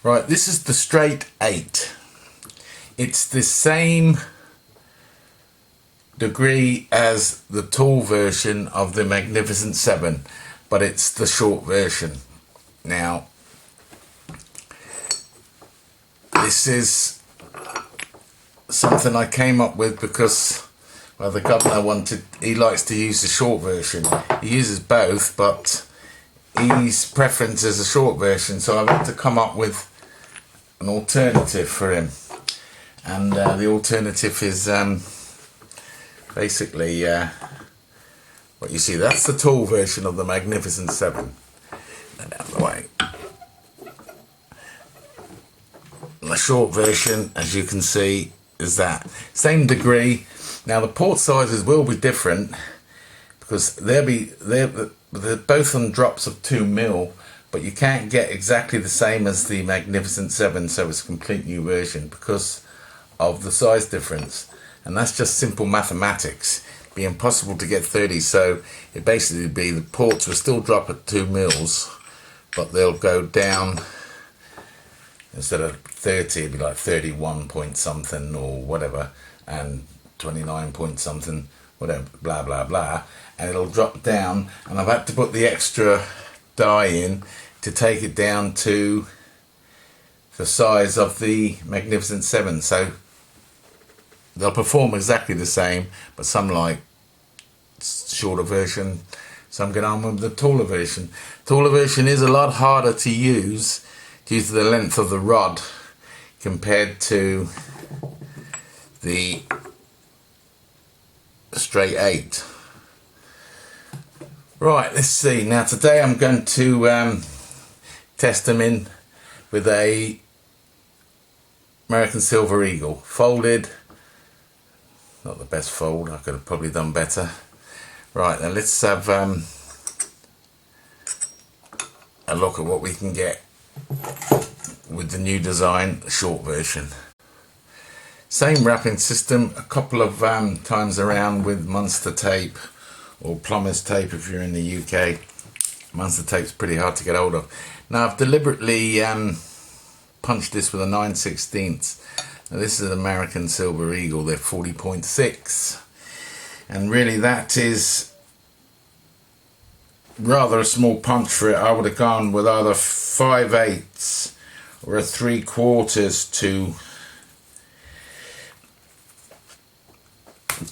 Right, this is the straight 8. It's the same degree as the tall version of the Magnificent 7, but it's the short version. Now, this is something I came up with because, well, the governor he likes to use the short version. He uses both, but his preference is a short version, so I've had to come up with an alternative for him. And the alternative is basically what you see. That's the tall version of the Magnificent 7. Out of the way. The short version, as you can see, is that same degree. Now the port sizes will be different because they're both on drops of 2mm, but you can't get exactly the same as the Magnificent 7, so it's a complete new version because of the size difference. And that's just simple mathematics. It'd be impossible to get 30, so it basically would be the ports will still drop at 2mm, but they'll go down. Instead of 30, it'd be like 31 point something or whatever, and 29 point something, whatever, blah blah blah, and it'll drop down. And I've had to put the extra die in to take it down to the size of the Magnificent 7, so they'll perform exactly the same, but some like shorter version, some get on with the taller version. Taller version is a lot harder to use due to the length of the rod compared to the straight 8. Right, let's see. Now today I'm going to test them in with a American Silver Eagle. Folded. Not the best fold, I could have probably done better. Right, now let's have a look at what we can get with the new design, the short version. Same wrapping system, a couple of times around with Munster tape or plumber's tape if you're in the UK. Munster tape's pretty hard to get hold of. Now I've deliberately punched this with a 9/16. Now this is an American Silver Eagle, they're 40.6, and really that is rather a small punch for it. I would have gone with either 5/8 or a 3/4 to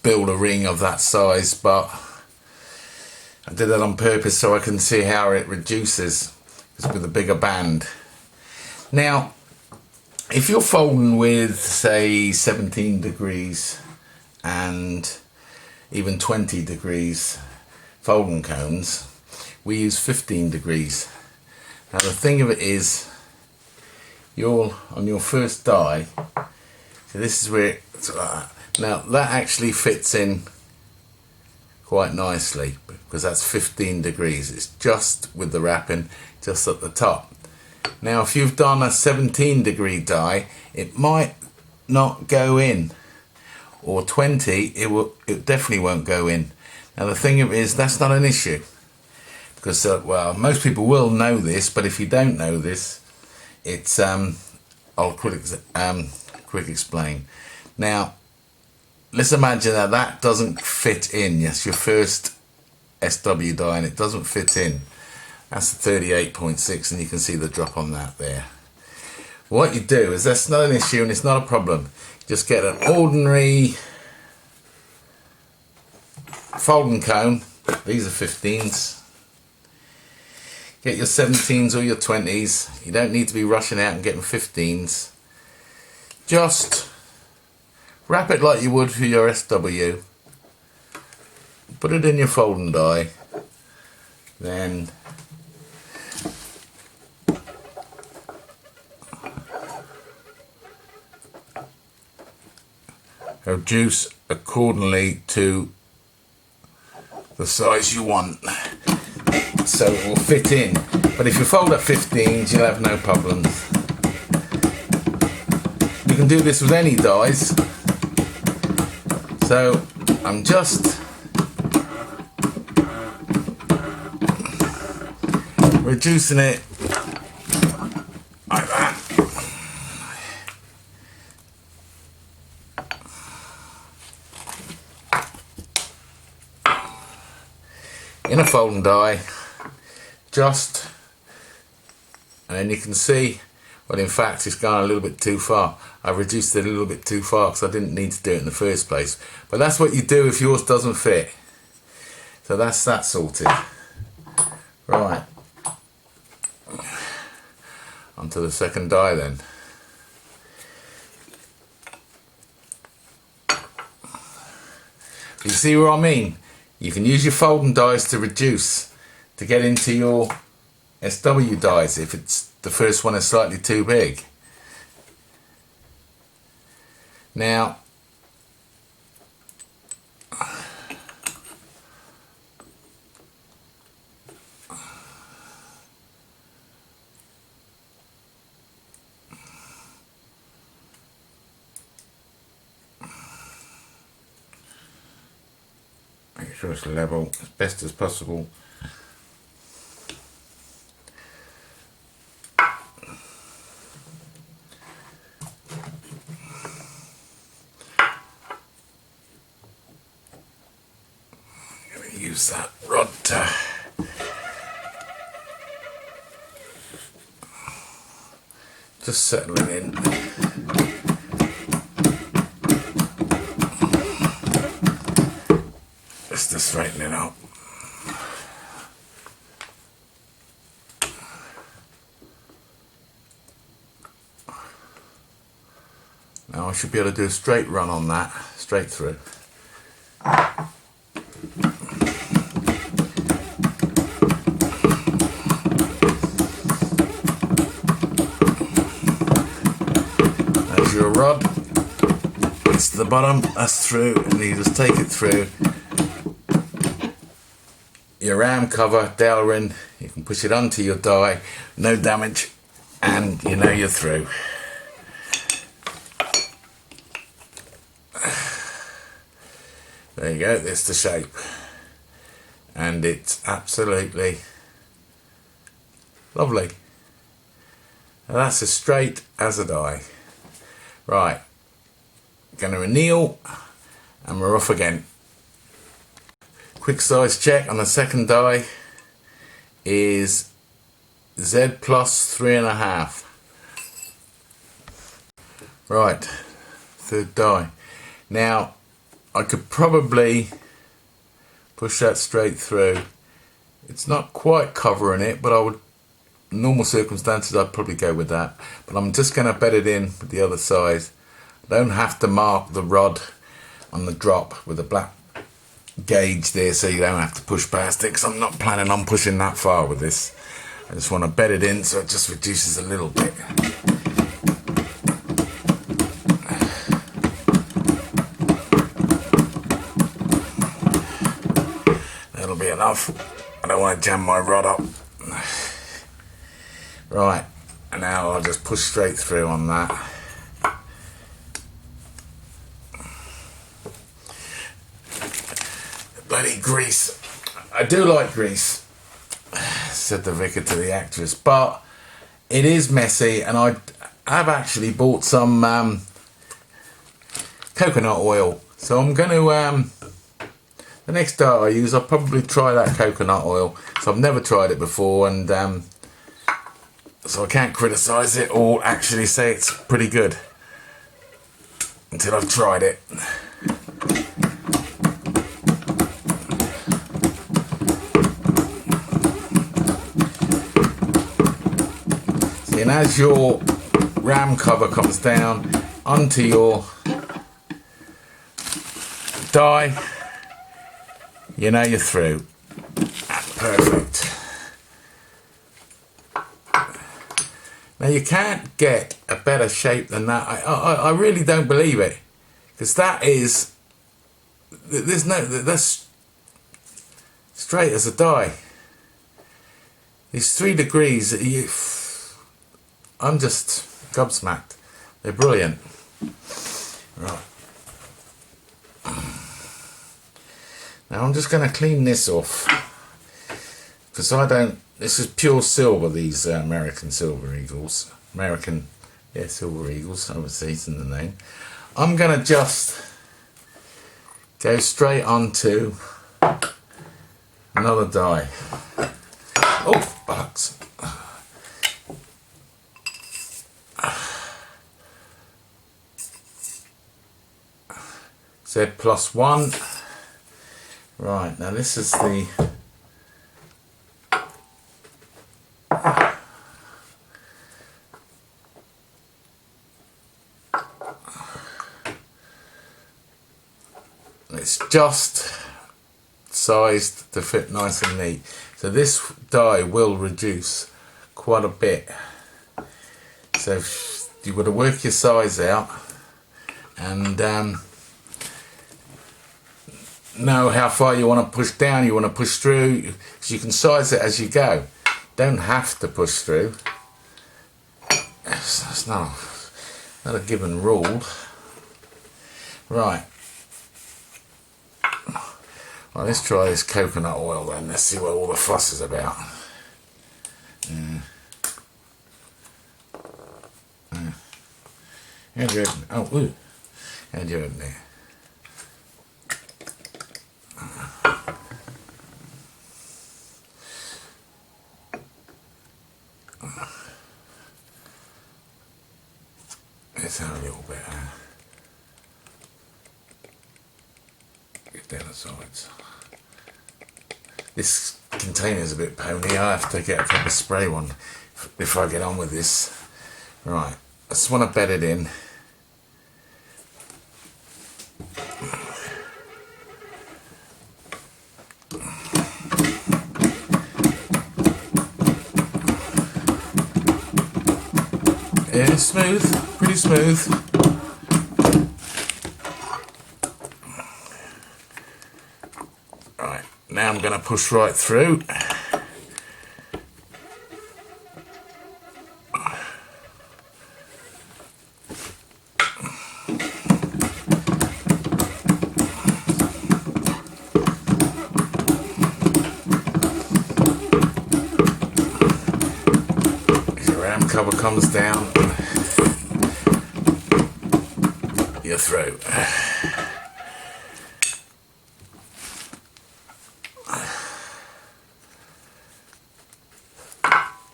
build a ring of that size, but I did that on purpose so I can see how it reduces with a bigger band. Now if you're folding with say 17 degrees and even 20 degrees folding cones, we use 15 degrees. Now the thing of it is, you're on your first die, so this is where it's like that. Now that actually fits in quite nicely because that's 15 degrees. It's just with the wrapping just at the top. Now if you've done a 17 degree die, it might not go in, or 20, it definitely won't go in. Now the thing of it is, that's not an issue because well, most people will know this, but if you don't know this, it's I'll quick explain. Now let's imagine that doesn't fit in. Yes, your first SW die and it doesn't fit in. That's 38.6, and you can see the drop on that there. What you do is, that's not an issue and it's not a problem. Just get an ordinary folding cone. These are 15s. Get your 17s or your 20s. You don't need to be rushing out and getting 15s. Just wrap it like you would for your SW. Put it in your folding die. Then reduce accordingly to the size you want, so it will fit in. But if you fold at 15s, you'll have no problems. You can do this with any dies. So I'm just reducing it like that. in a folding die, just, and then you can see, well, in fact it's gone a little bit too far. I reduced it a little bit too far because I didn't need to do it in the first place. But that's what you do if yours doesn't fit. So that's that sorted. Right, onto the second die then. You see what I mean? You can use your folding dies to reduce, to get into your SW dies if it's the first one is slightly too big. Now, make sure it's level as best as possible. Use that rod to just settle it in. Just to straighten it up. Now I should be able to do a straight run on that, straight through. Your rod, it's to the bottom, that's through, and you just take it through. Your ram cover, dowel ring, you can push it onto your die, no damage, and you know you're through. There you go, there's the shape, and it's absolutely lovely. And that's as straight as a die. Right, going to anneal, and we're off again. Quick size check on the second die is Z plus 3.5. Right, third die. Now, I could probably push that straight through. It's not quite covering it, but I would, in normal circumstances, I'd probably go with that. But I'm just going to bed it in with the other side. I don't have to mark the rod on the drop with a black gauge there, so you don't have to push past it, because I'm not planning on pushing that far with this. I just want to bed it in so it just reduces a little bit. That'll be enough. I don't want to jam my rod up. Right, and now I'll just push straight through on that. Bloody grease. I do like grease, said the vicar to the actress, but it is messy, and I've actually bought some coconut oil. So I'm going to, the next dart I use, I'll probably try that coconut oil. So I've never tried it before, and so I can't criticise it or actually say it's pretty good until I've tried it. See, and as your ram cover comes down onto your die, you know you're through. Perfect. Now you can't get a better shape than that. I really don't believe it, because that is, that's straight as a die. These 3 degrees, I'm just gobsmacked. They're brilliant. Right. Now I'm just going to clean this off, because I don't, this is pure silver, these American Silver Eagles. American, yeah, Silver Eagles, overseas in the name. I'm going to just go straight onto Another die. Oh, bugs. Z+1. Right, now this is the it's just sized to fit nice and neat. So this die will reduce quite a bit. So you've got to work your size out and know how far you want to push down, you want to push through, so you can size it as you go. Don't have to push through. That's not a given rule. Right. Well, let's try this coconut oil then. Let's see what all the fuss is about. How'd you open? Oh, ooh. How'd you open there? Let's have a little bit. Get down the sides. This container's a bit pony. I have to get a proper spray one if I get on with this. Right, I just want to bed it in. Yeah, smooth, pretty smooth. Right, now I'm going to push right through. Your ram cover comes down your throat.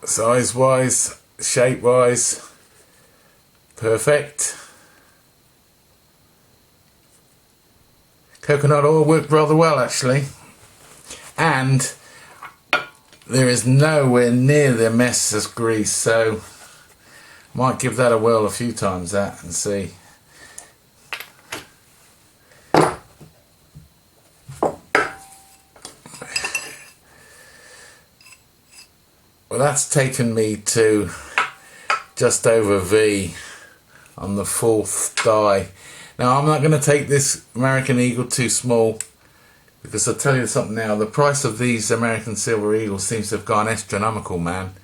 Size wise, shape wise, perfect. Coconut oil worked rather well actually, and there is nowhere near the mess as grease, so might give that a whirl a few times that and see. Well, that's taken me to just over V on the fourth die. Now I'm not going to take this American Eagle too small, because I'll tell you something now, the price of these American Silver Eagles seems to have gone astronomical, man.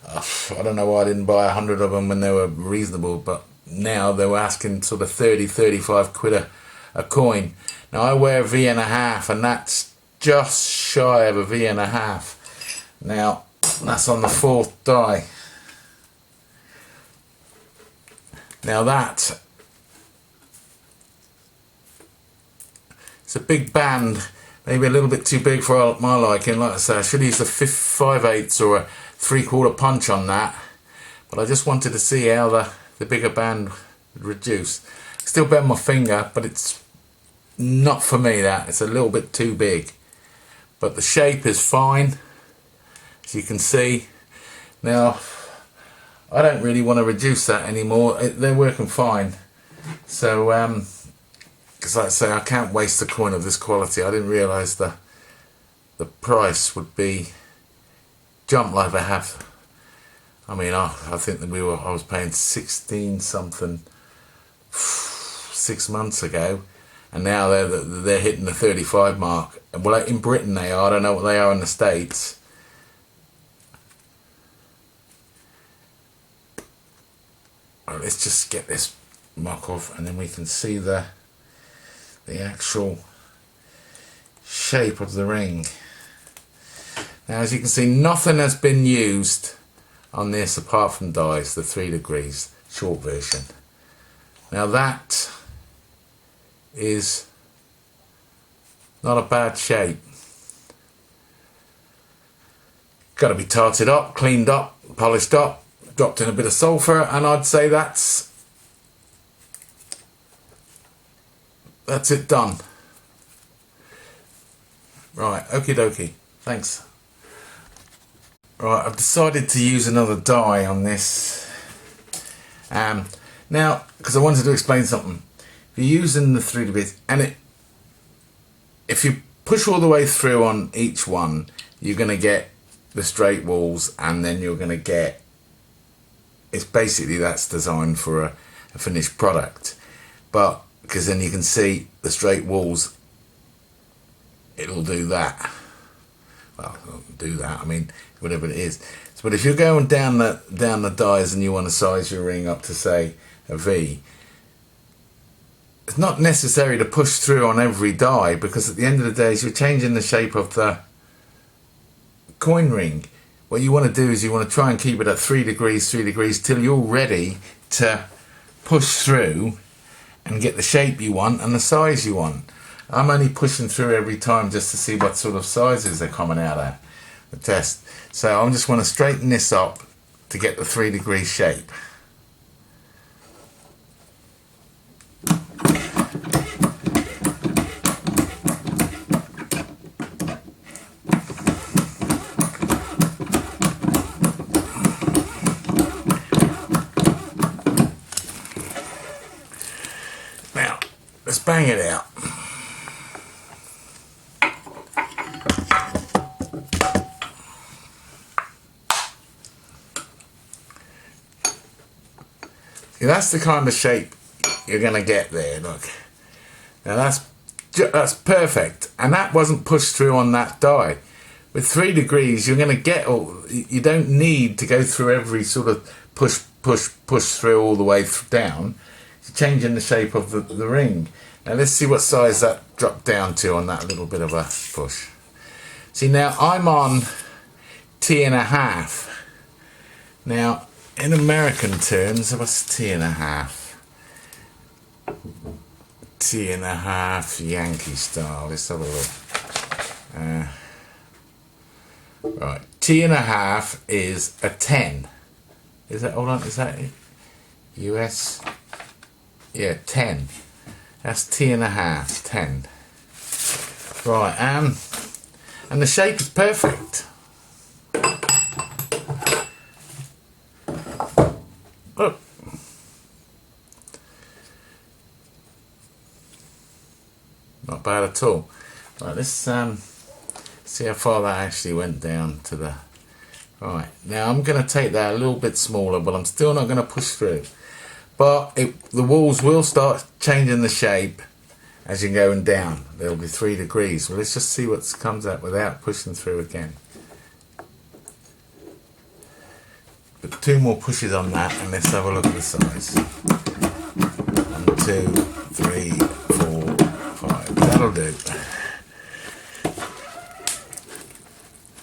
I don't know why I didn't buy 100 of them when they were reasonable, but now they were asking sort of 30-35 quid a coin. Now I wear a V1/2 and that's just shy of a V1/2. Now that's on the fourth die. Now that it's a big band, maybe a little bit too big for my liking. Like I say, I should use a 5/8 or a 3/4 punch on that, but I just wanted to see how the bigger band would reduce. Still bend my finger, but it's not for me. That it's a little bit too big, but the shape is fine, as you can see. Now I don't really want to reduce that anymore. They're working fine, so because like I say, I can't waste a coin of this quality. I didn't realise the price would be jump like they have. I mean, I think that I was paying 16 something 6 months ago, and now they're hitting the 35 mark. Well, in Britain they are. I don't know what they are in the States. Right, let's just get this muck off, and then we can see the actual shape of the ring. Now, as you can see, nothing has been used on this apart from dies, the 3 degrees short version. Now that is not a bad shape. got to be tarted up, cleaned up, polished up, dropped in a bit of sulphur, and I'd say that's it done. Right, okie dokie, thanks. Right, I've decided to use another dye on this. Now, because I wanted to explain something. If you're using the 3D bits, and if you push all the way through on each one, you're going to get the straight walls, and then you're going to get, it's basically that's designed for a finished product. But, because then you can see the straight walls, it'll do that. Well, it'll do that, I mean, whatever it is. But if you're going down the dies and you want to size your ring up to, say, a V, it's not necessary to push through on every die, because at the end of the day, as you're changing the shape of the coin ring, what you want to do is you want to try and keep it at 3 degrees till you're ready to push through and get the shape you want and the size you want. I'm only pushing through every time just to see what sort of sizes they're coming out at the test. So I just want to straighten this up to get the 3 degree shape. Now, let's bang it out. That's the kind of shape you're going to get there, look. Now that's perfect, and that wasn't pushed through on that die. With 3 degrees, you're going to get you don't need to go through every sort of push through all the way down. You're changing the shape of the ring. Now let's see what size that dropped down to on that little bit of a push. See, now I'm on T1/2. Now, in American terms, what's T1/2? T1/2 Yankee style. Let's have a look. Right, T1/2 is a 10. Is that, hold on, is that it? US? Yeah, 10. That's T1/2, 10. Right, and the shape is perfect. Look. Not bad at all. Right, let's see how far that actually went down to the... Right, now I'm going to take that a little bit smaller, but I'm still not going to push through. But the walls will start changing the shape as you're going down. There'll be 3 degrees. Well, let's just see what comes out without pushing through again. But 2 more pushes on that, and let's have a look at the size. 1, 2, 3, 4, 5. That'll do.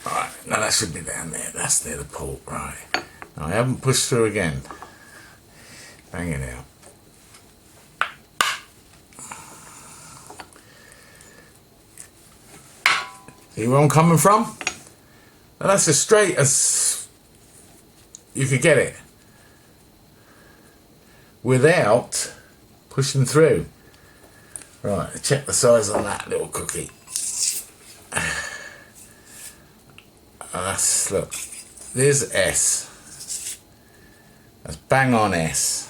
Alright, now that should be down there. That's near the port, right. Now I haven't pushed through again. Bang it out. See where I'm coming from? Now that's as straight as you could get it without pushing through. Right, check the size on that little cookie. That's, look, there's S. That's bang on S.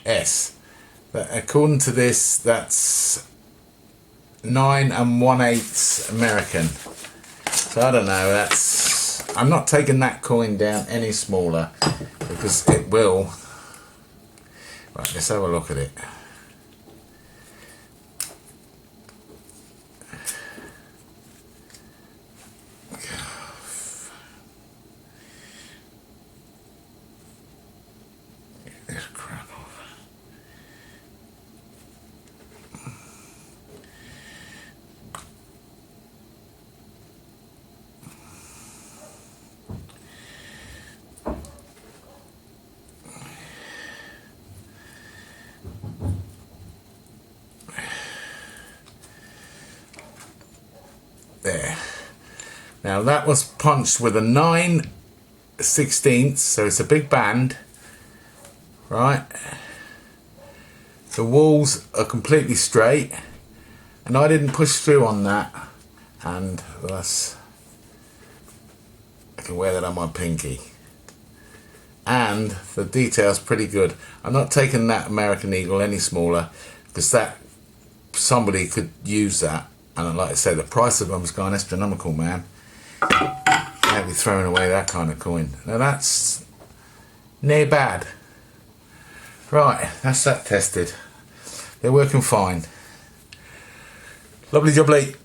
S. But according to this, that's 9 1/8 American. So I don't know, I'm not taking that coin down any smaller because it will. Right, let's have a look at it. Get this crap off. Now that was punched with a 9/16, so it's a big band, right? The walls are completely straight, and I didn't push through on that, and thus I can wear that on my pinky. And the detail's pretty good. I'm not taking that American Eagle any smaller, because that somebody could use that, and like I said, the price of them's gone astronomical, man. Can't be throwing away that kind of coin. Now that's near bad. Right, that's that tested. They're working fine. Lovely jubbly.